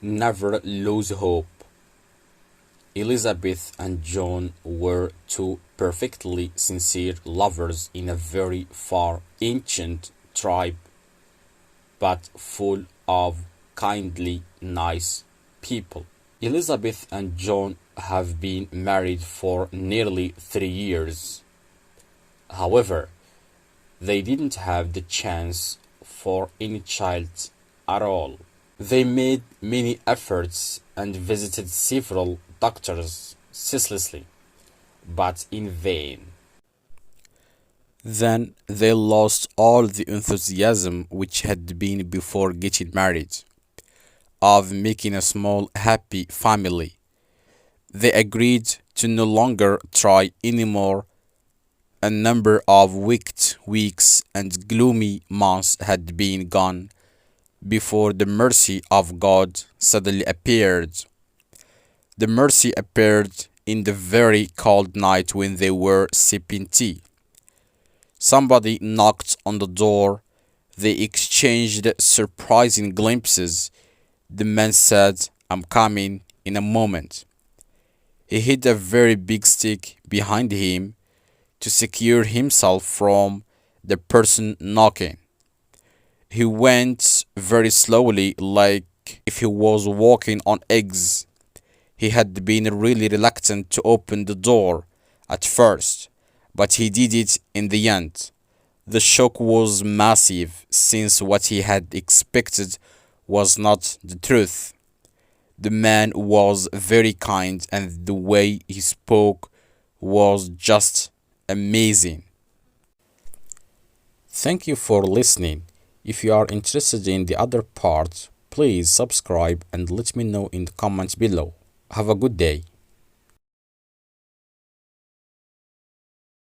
Never lose hope. Elizabeth and John were two perfectly sincere lovers in a very far ancient tribe, but full of kindly, nice people. Elizabeth and John have been married for nearly 3 years. However, they didn't have the chance for any child at all. They made many efforts and visited several doctors ceaselessly, but in vain. Then they lost all the enthusiasm which had been before getting married, of making a small happy family. They agreed to no longer try anymore. A number of wicked weeks and gloomy months had been gone before the mercy of God suddenly appeared. The mercy appeared in the very cold night when they were sipping tea. Somebody knocked on the door. They exchanged surprising glimpses. The man said, "I'm coming in a moment." He hid a very big stick behind him to secure himself from the person knocking. He went very slowly, like if he was walking on eggs. He had been really reluctant to open the door at first, but he did it in the end. The shock was massive, since what he had expected was not the truth. The man was very kind, and the way he spoke was just amazing. Thank you for listening. If you are interested in the other part, please subscribe and let me know in the comments below. Have a good day.